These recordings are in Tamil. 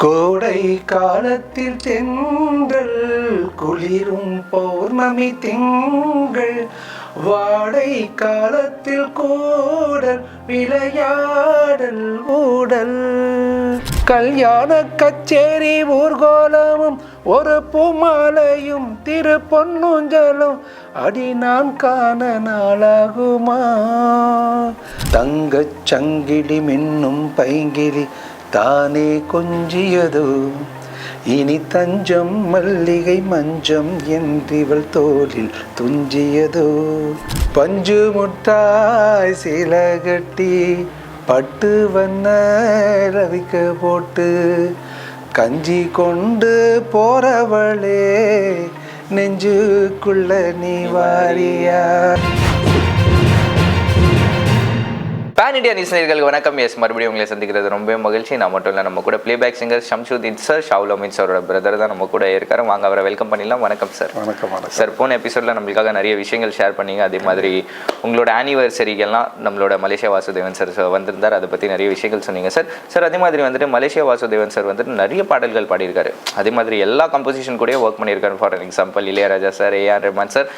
கோடை காலத்தில் தென்றல் குளிரும் பௌர்ணமி திங்கள், வாடை காலத்தில் கூடல் விளையாடல் ஊடல். கல்யாண கச்சேரி ஊர்கோலமும் ஒரு பூமாலையும் திரு பொன்னூஞ்சலும் அடி நான் காண நாளாகுமா. தங்கச் சங்கிலி மின்னும் பைங்கிலி தானே கொஞ்சியதோ, இனி தஞ்சம் மல்லிகை மஞ்சம் என்றிவள் தோளில் துஞ்சியதோ. பஞ்சு முட்டாய் சீல கட்டி பட்டு வண்ண ரவிக்க போட்டு கஞ்சி கொண்டு போறவளே நெஞ்சுக்குள்ள நீ வாரியா. பேன் இண்டியா நியூஸ் நேயர்களுக்கு வணக்கம். எஸ், மறுபடியும் உங்களை சந்திக்கிறது ரொம்ப மகிழ்ச்சி. நான் மட்டும் இல்லை, நம்ம கூட playback singer Shamsuddin sir, Shahul Ameen சாரோட பிரதர் தான் நம்ம கூட இருக்காரு. வாங்க அவரை வெல்கம் பண்ணிடலாம். வணக்கம் சார். வணக்கம். சார், போன எபிசோடில் நம்மளுக்காக நிறைய விஷயங்கள் ஷேர் பண்ணீங்க. அதே மாதிரி உங்களோட ஆனிவர்சரிக்கெல்லாம் நம்மளோட மலேசியா வாசுதேவன் சார் வந்திருந்தார். அதை பற்றி நிறைய விஷயங்கள் சொன்னீங்க சார். சார், அதே மாதிரி வந்துட்டு மலேசியா வாசுதேவன் சார் வந்துட்டு நிறைய பாடல்கள் பாடியிருக்காரு. அதே மாதிரி எல்லா கம்போசிஷன் கூட ஒர்க் பண்ணியிருக்காரு. For example Ilaiyaraaja sir, A R Rahman sir,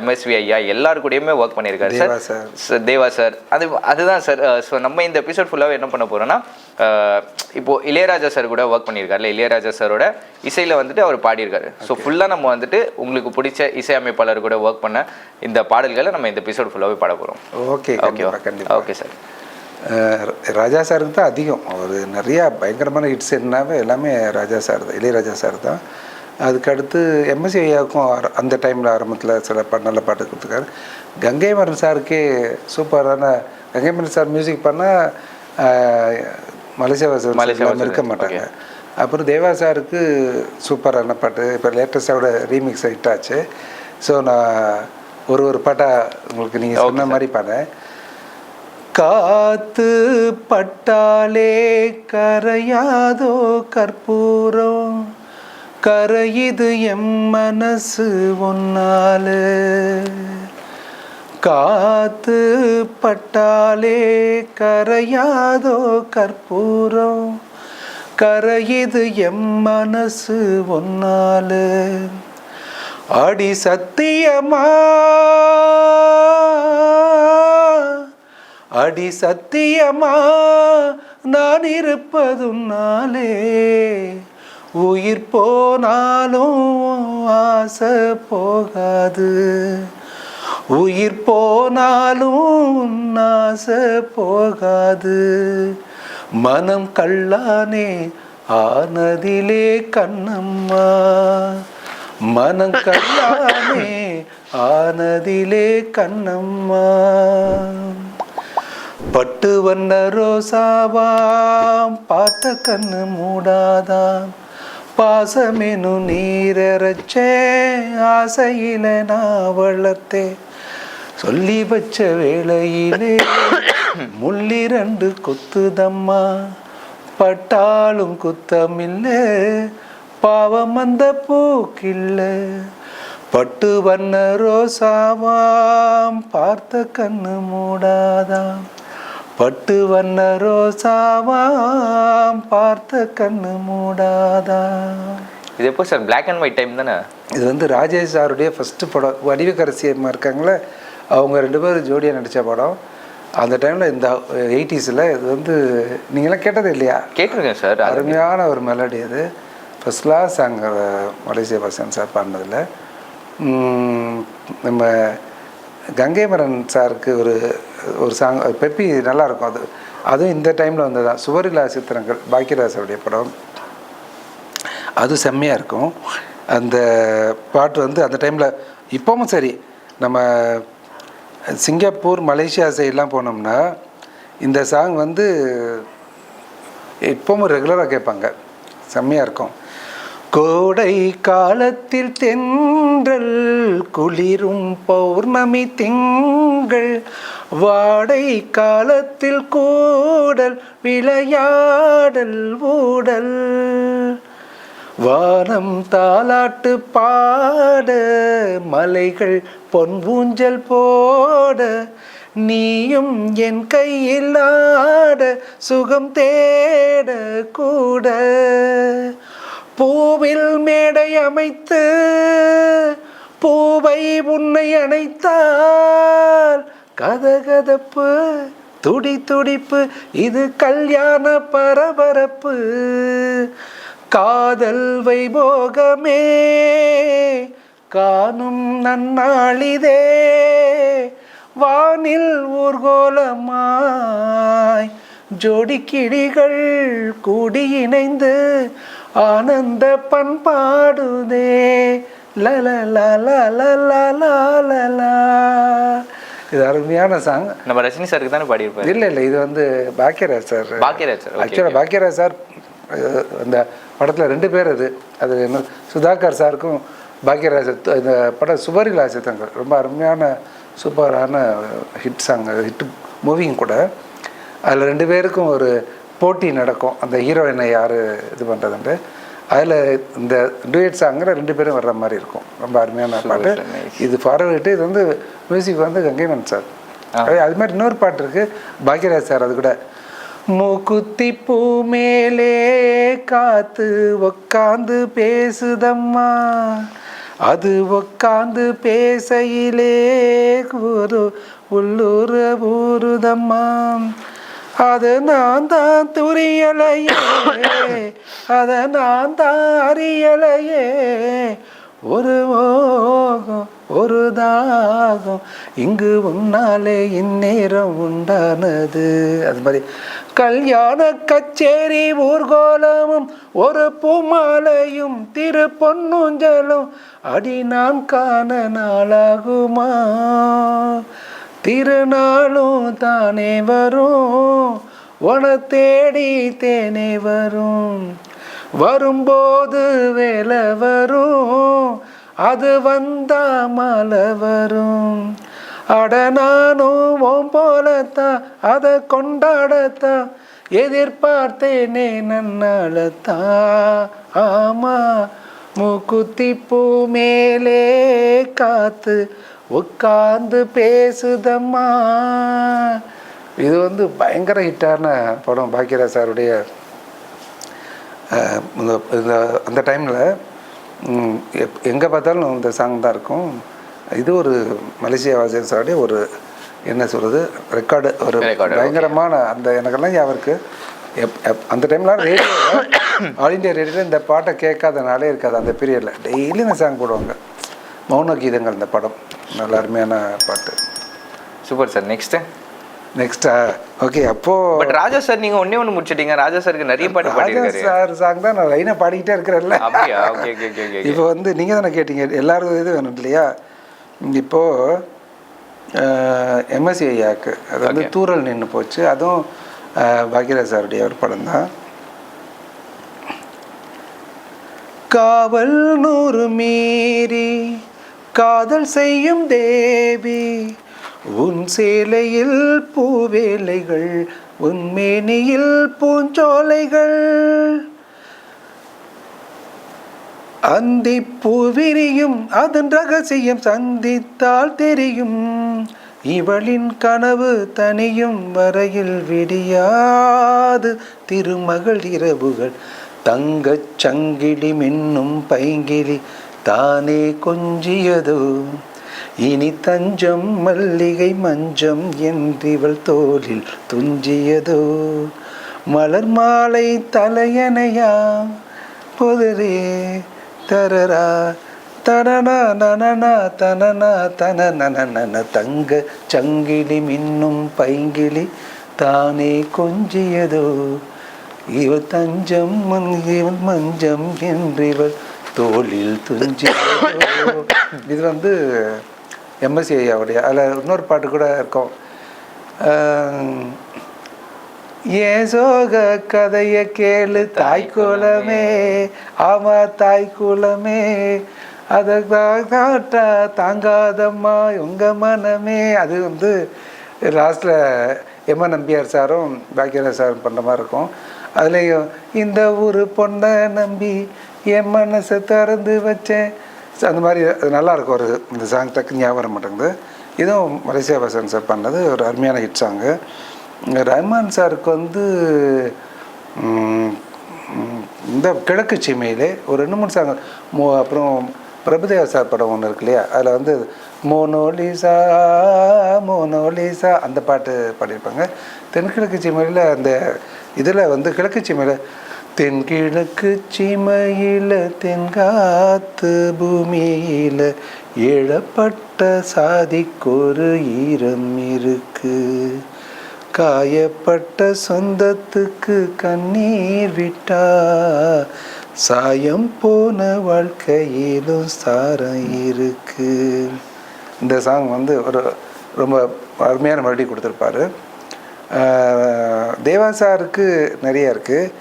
MSV ஐயா எல்லாரு கூடயுமே ஒர்க் பண்ணியிருக்காரு சார். தேவா சார், அதுதான் சார். ஸோ நம்ம இந்த எபிசோட் ஃபுல்லாகவே என்ன பண்ண போகிறோன்னா, இப்போது இளையராஜா சார் கூட ஒர்க் பண்ணியிருக்காருல, இளையராஜா சாரோட இசையில் வந்துட்டு அவர் பாடியிருக்காரு. ஸோ ஃபுல்லாக நம்ம வந்துட்டு உங்களுக்கு பிடிச்ச இசையமைப்பாளர் கூட ஒர்க் பண்ண இந்த பாடல்களை நம்ம இந்த எபிசோட் ஃபுல்லாகவே பாட போகிறோம். Okay okay sir. ராஜா சாருக்கு தான் அதிகம். அவர் நிறையா பயங்கரமான ஹிட்ஸ் என்னாவே எல்லாமே ராஜா சார் தான், இளையராஜா சார் தான். அதுக்கடுத்து எம்எஸ்சி ஐயாவுக்கும் அந்த டைமில் ஆரம்பத்தில் சில நல்ல பாட்டு கொடுத்துருக்காரு. கங்கை மரன் சாருக்கே சூப்பரான, கங்கை மரன் சார் மியூசிக் பண்ணால் மலேசியா வாசுதேவன் இருக்க மாட்டாங்க. அப்புறம் தேவா சாருக்கு சூப்பரான பாட்டு இப்போ லேட்டஸ்டாவோட ரீமிக்ஸ் ஹிட் ஆச்சு. ஸோ நான் ஒரு பாட்டாக உங்களுக்கு நீங்கள் சொன்ன மாதிரி பாடுறேன். காத்து பட்டாலே கரையாதோ கற்பூரம், கரையுது எம் மனசு ஒன்னால. காத்து பட்டாலே கரையாதோ கற்பூரம், கரையுது எம் மனசு ஒன்னால. அடி சத்தியமா, அடி சத்தியமா நான் இருப்பதுன்னாலே, உயிர் போனாலும் ஆசை போகாது, உயிர் போனாலும் ஆசை போகாது. மனம் கல்லானே ஆனதிலே கண்ணம்மா, மனம் கல்லானே ஆனதிலே கண்ணம்மா. பட்டு வண்ண ரோசாவாம் பார்த்த கண்ணு மூடாதாம், பாசமெனு நீரச்சே ஆசையில நான் வளர்த்தே. சொல்லி வச்ச வேளையிலே முள்ளிரண்டு குத்துதம்மா, பட்டாலும் குத்தமில்ல பாவம் அந்த பூக்கில்ல. பட்டு வண்ண ரோசாவாம் பார்த்த கண்ணு மூடாதாம், பட்டு வண்ண ரோசாவாம் பார்த்த கண்ணு மூடாதா. இது எப்போ sir? Black and white time தானே இது? வந்து ராஜேஷ் சாருடைய ஃபஸ்ட்டு படம். வடிவக்கரசி அம்மா இருக்காங்களே, அவங்க 2 பேரும் ஜோடியாக நடித்த படம். அந்த டைமில் இந்த 80s இது வந்து நீங்களாம் கேட்டது இல்லையா? கேட்டிருக்கேன் சார். அருமையான ஒரு மெலடி. அது ஃபஸ்ட் கிளாஸ் அங்கே மலேசியா வாசுதேவன் சார் பாடினதில். நம்ம கங்கை மரன் சாருக்கு ஒரு சாங் பெப்பி நல்லாயிருக்கும். அதுவும் இந்த டைமில் வந்தது தான். சுவரிலா சித்திரங்கள் பாக்கியராசருடைய படம். அது செம்மையாக இருக்கும். அந்த பாட்டு வந்து அந்த டைமில் இப்போவும் சரி, நம்ம சிங்கப்பூர் மலேசியா சைட்லாம் போனோம்னா இந்த சாங் வந்து இப்போவும் ரெகுலராக கேட்பாங்க. செம்மையாக இருக்கும். கோடை காலத்தில் தென்றல் குளிரும் பௌர்ணமி திங்கள், வாடை காலத்தில் கூடல் விளையாடல் ஊடல். வானம் தாலாட்டு பாட, மலைகள் பொன் ஊஞ்சல் போட, நீயும் என் கையில் ஆட சுகம் தேட கூட பூவில் மேடை அமைத்து பூவை உன்னை அணைத்தால் கதகதப்பு துடி துடிப்பு இது கல்யாண பரபரப்பு காதல் வைபோகமே காணும் நன்னாளிதே வானில் ஊர்கோலமாய் ஜோடி கிளிகள் கூடி இணைந்து ஆனந்த பண்பாடுதே லலலலலலலலலா. இது அருமையான சாங். நம்ம ரஜினி சாருக்கு தானே பாடியிருப்பாரு? இல்லை இல்லை, இது வந்து பாக்கியராஜ் சார். பாக்கியராஜ் சார். ஆக்சுவலாக பாக்கியராஜ் சார் அந்த படத்தில் 2 பேர். அது என்ன சுதாகர் சாருக்கும் பாக்கியராஜ். இந்த படம் சுபரிலா சித்தங்கள் ரொம்ப அருமையான சூப்பரான ஹிட் சாங், ஹிட் மூவியும் கூட. அதில் 2 பேருக்கும் ஒரு போட்டி நடக்கும், அந்த ஹீரோயினை யார் இது பண்ணுறதுன்ட்டு. அதில் இந்த டூயட் சாங்கில் 2 பேரும் வர்ற மாதிரி இருக்கும். ரொம்ப அருமையான பாட்டு இது. ஃபார்வர்டு இது வந்து மியூசிக் வந்து கங்கைமரன் சார். அது மாதிரி இன்னொரு பாட்டு இருக்குது பாக்கியராஜ் சார். அது கூட மூக்குத்தி பூ மேலே காத்து உக்காந்து பேசுதம்மா, அது உக்காந்து பேசையிலே ஒரு உள்ளூர் ஊருதம்மா, அது நான் தான் துரியலையே, அதை நான் தான் அறியலையே, ஒரு மோகம் ஒரு தாகம் இங்கு உன்னாலே இந்நேரம் உண்டானது. அது மாதிரி கல்யாண கச்சேரி ஊர்கோலமும் ஒரு பூமாலையும் திரு பொன்னூஞ்சலும் அடி நான் காண நாளாகுமா, திருநாளும் தானே வரும் உன தேடி தேனே வரும், வரும்போது வேலை வரும் அது வந்தா மழை வரும், அட நானும் ஓம் போலத்தான் அதை கொண்டாடத்தான் எதிர்பார்த்தேனே நன்னாலத்தான். ஆமா மூக்குத்தி பூ மேலே காத்து உட்கார்ந்து பேசுதம்மா. இது வந்து பயங்கர ஹிட்டான படம் பாக்கியராஜ் சாருடைய. அந்த டைமில் எங்கே பார்த்தாலும் இந்த சாங் தான் இருக்கும். இது ஒரு மலேசியா வாசியர் சாருடைய ஒரு என்ன சொல்கிறது ரெக்கார்டு, ஒரு பயங்கரமான அந்த எனக்கெல்லாம் ஞாபகம் இருக்குது. அந்த டைம்லாம் ரேடியோ ஆல் இண்டியா ரேடியோவில் இந்த பாட்டை கேட்காத நாளே இருக்காது. அந்த பீரியடில் டெய்லி இந்த சாங் போடுவாங்க. மௌன கீதங்கள் இந்த படம் நல்ல அருமையான பாட்டு. Super sir. நெக்ஸ்ட்டா ஓகே. அப்போது பட் ராஜா சார் நீங்கள் ஒன்று முடிச்சிட்டீங்க. ராஜா சாருக்கு நிறைய பாட்டு பாடிருக்காரு. சார் சாங் தான் நான் லைனாக பாடிக்கிட்டே இருக்கிறேன்ல. அப்படியா? Okay okay okay. இப்போ வந்து நீங்கள் தானே கேட்டீங்க எல்லாரும் இது வேணும் இல்லையா. இப்போது எம்எஸ்சி ஐயாக்கு அது வந்து தூரல் நின்று போச்சு. அதுவும் பாக்கியராஜ் சாருடைய ஒரு படம் தான். காவல் 100 மீறி காதல் செய்யும் தேவி, உன் சேலையில் பூவேலைகள், உன் மேனியில் பூஞ்சோலைகள், அந்தி பூவிரியும் அதன் ரகசியம் சந்தித்தால் தெரியும், இவளின் கனவு தனியும் வரையில் விடியாது திருமகள் இரவுகள், தங்கச் சங்கிலி மின்னும் பைங்கிலி தானே கொஞ்சியதோ, இனி தஞ்சம் மல்லிகை மஞ்சம் என்றிவள் தோளில் துஞ்சியதோ, மலர் மாலை தலையணையா புதரே தரரா தனனா நனனா தனனா தனநன, தங்க சங்கிலி மின்னும் பைங்கிலி தானே கொஞ்சியதோ, இவள் தஞ்சம் இவள் மஞ்சம் என்றிவள் தோளில் துஞ்சியதோ. இது வந்து எம்எஸ்சி ஐயாவுடைய. அதில் இன்னொரு பாட்டு கூட இருக்கும். ஏன் சோக கதையை கேளு தாய்க்குலமே, ஆமா தாய்க்குலமே, அதை காட்டா தாங்காதம்மா உங்கள் மனமே. அது வந்து லாஸ்ட்டில் எம்என் நம்பியார் சாரும் பாக்கியராஜ் சாரும் பண்ணுற மாதிரி இருக்கும். அதுலேயும் இந்த ஊர் பொண்ணை நம்பி என் மனசை திறந்து வச்சேன், அந்த மாதிரி அது நல்லாயிருக்கும். ஒரு இந்த சாங் டக்கு ஞாபகம் மாட்டேங்குது. இதுவும் மலேசியா வாசன் சார் பண்ணது ஒரு அருமையான ஹிட் சாங்கு. ரஹ்மான் சாருக்கு வந்து இந்த கிழக்கு சீமையிலே ஒரு 2-3 சாங் அப்புறம் பிரபுதேவா சார் படம் ஒன்று இருக்கு இல்லையா, அதில் வந்து மோனோலிசா மோனோலிசா அந்த பாட்டு பாடியிருப்பாங்க. தென்கிழக்கு சீமையில் அந்த இதில் வந்து கிழக்கு சீமையில் தென்கிழக்கு சீமையில் தென்காத்து பூமியில் ஏழப்பட்ட சாதிக்கொரு ஈரம் இருக்கு, காயப்பட்ட சொந்தத்துக்கு கண்ணீர் விட்டா சாயம் போன வாழ்க்கையிலும் சாரம் இருக்கு. இந்த சாங் வந்து ஒரு ரொம்ப அருமையான மெலடி கொடுத்துருப்பாரு. தேவா சாருக்கு நிறையா இருக்குது.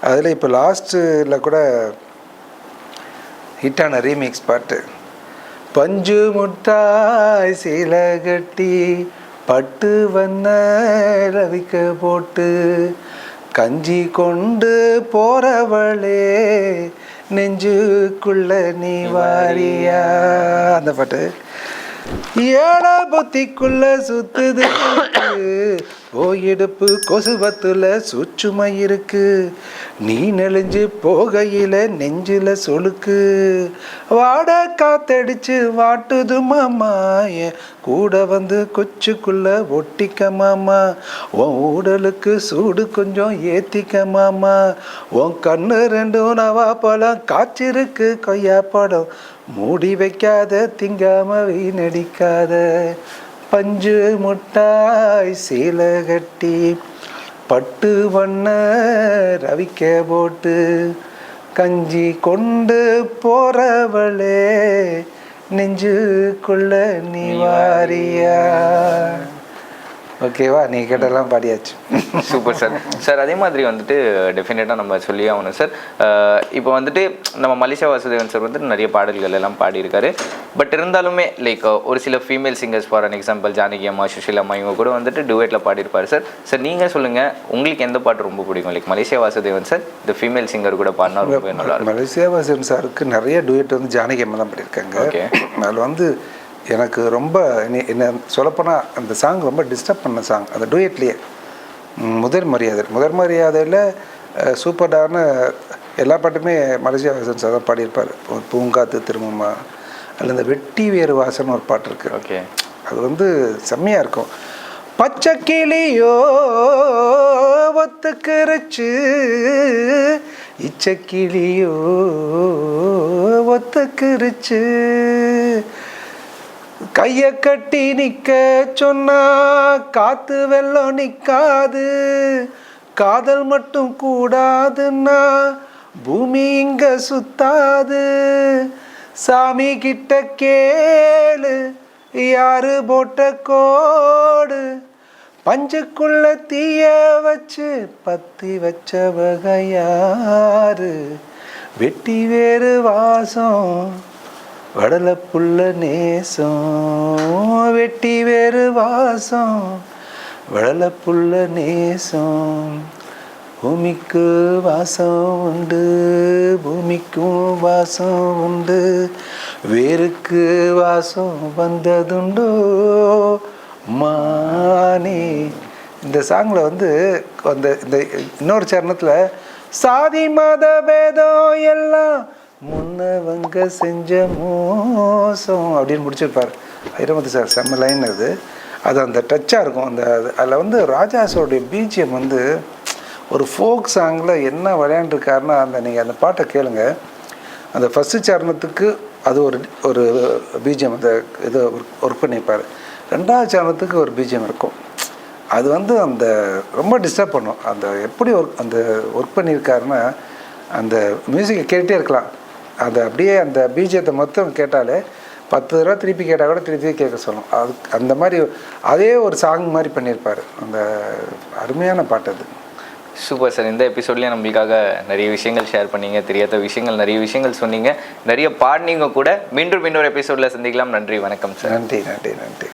அதில் இப்போ லாஸ்ட்டில் கூட ஹிட்டான ரீமிக்ஸ் பாட்டு பஞ்சு முட்டாய் சீல கட்டி பட்டு வண்ண ரவிக்க போட்டு கஞ்சி கொண்டு போறவளே நெஞ்சுக்குள்ள நீ வாரியா, அந்த பாட்டு. ஏழா புத்திக்குள்ள சுத்துது போயிடுப்பு கொசுவத்துல சுற்றுமை இருக்கு, நீ நெளிஞ்சு போகையில நெஞ்சில சொலுக்கு, வாட காத்தடிச்சு வாட்டுது மாமா, என் கூட வந்து கொச்சுக்குள்ள ஒட்டிக்க மாமா, உன் ஊடலுக்கு சூடு கொஞ்சம் ஏத்திக்க மாமா, உன் கண்ணு 2 நவா பழம் காய்ச்சிருக்கு கொய்யா படம், மூடி வைக்காத திங்காம வீணடிக்காத, பஞ்சு முட்டாய் சீல கட்டி பட்டு வண்ண ரவிக்க போட்டு கஞ்சி கொண்டு போறவளே நெஞ்சுக்குள்ள நீ வாரியா. ஓகேவா, நீ கேட்டெல்லாம் பாடியாச்சு. Super sir. சார் அதே மாதிரி வந்துட்டு டெஃபினட்டாக நம்ம சொல்லி ஆகணும் சார். இப்போ வந்துட்டு நம்ம மலேசியா வாசுதேவன் சார் வந்துட்டு நிறைய பாடல்கள் எல்லாம் பாடியிருக்காரு. பட் இருந்தாலுமே லைக் ஒரு சில female singers, for an example Janaki அம்மா, சுஷீல் அம்மா, இவங்க கூட வந்துட்டு டுவேட்டில் பாடியிருப்பார் சார். சார் நீங்கள் சொல்லுங்கள், உங்களுக்கு எந்த பாட்டு ரொம்ப பிடிக்கும்? லைக் மலேசியா வாசுதேவன் சார் இந்த ஃபீமேல் சிங்கர் கூட பாடினா ரொம்ப நல்லா இருக்கும். மலேசியா வாசுதேவன் சாருக்கு நிறைய டுவேட் வந்து ஜானகி அம்மா தான் பாடியிருக்காங்க. ஓகே. அதில் வந்து எனக்கு ரொம்ப என்ன சொல்லப்போனால் அந்த சாங் ரொம்ப டிஸ்டர்ப் பண்ண சாங் அந்த டூயட்லேயே. முதல் மரியாதையில் சூப்பர்டான எல்லா பாட்டுமே மலேசியா வாசன் சார் தான் பாடியிருப்பார். ஒரு பூங்காத்து திரும்பமா, அதில் இந்த வெட்டி வேறு வாசன் ஒரு பாட்டு இருக்குது. ஓகே. அது வந்து செம்மையாக இருக்கும். பச்சை கிளியோ ஒத்துக்கிருச்சு, இச்சக்கிளியோ ஒத்துக்கிருச்சு, கைய கட்டி நிக்க சொன்னா காத்து வெள்ளம் நிக்காது, காதல் மட்டும் கூடாதுன்னா பூமி இங்க சுத்தாது, சாமி கிட்ட கேளு யாரு போட்ட கோடு, பஞ்சுக்குள்ள தீய வச்சு பத்தி வச்சவக யாரு, வெட்டி வேறு வாசம் வடலை புள்ள நேசம், வெட்டி வேறு வாசம் வடலை புள்ள நேசம், பூமிக்கு வாசம் உண்டு பூமிக்கும் வாசம் உண்டு, வேருக்கு வாசம் வந்ததுண்டோ மானே. இந்த சாங்கில் வந்து அந்த இந்த இன்னொரு சரணத்தில் சாதி மத பேதம் எல்லாம் முன்னவங்க செஞ்ச மோசம் அப்படின்னு முடிச்சிருப்பார் ஐரமதி சார். செம்ம லைன் அது. அது அந்த டச்சாக இருக்கும். அந்த அதில் வந்து ராஜாஸோடைய பிஜிஎம் வந்து ஒரு ஃபோக் சாங்கில் என்ன விளையாண்டுருக்காருன்னா, அந்த நீங்கள் அந்த பாட்டை கேளுங்க. அந்த ஃபஸ்ட்டு சரணத்துக்கு அது ஒரு பிஜிஎம் அந்த இது ஒர்க் பண்ணியிருப்பார். 2வது சரணத்துக்கு ஒரு பிஜிஎம் இருக்கும். அது வந்து அந்த ரொம்ப டிஸ்டர்ப் பண்ணும். அந்த எப்படி அந்த ஒர்க் பண்ணியிருக்காருன்னா, அந்த மியூசிக்கை கேட்டுகிட்டே இருக்கலாம். அது அப்படியே அந்த பிஜிஎத்தை மொத்தம் கேட்டாலே 10 தடவை திருப்பி கேட்டால் கூட திருப்பி கேட்க சொல்லும். அது அந்த மாதிரி அதே ஒரு சாங் மாதிரி பண்ணியிருப்பார். அந்த அருமையான பாட்டு அது. Super sir. இந்த எபிசோட்லேயே நம்மளுக்காக நிறைய விஷயங்கள் ஷேர் பண்ணீங்க, தெரியாத விஷயங்கள் நிறைய விஷயங்கள் சொன்னீங்க, நிறைய பாடினீங்க கூட. மீண்டும் இன்னொரு எபிசோடில் சந்திக்கலாம். நன்றி, வணக்கம் சார். நன்றி நன்றி நன்றி.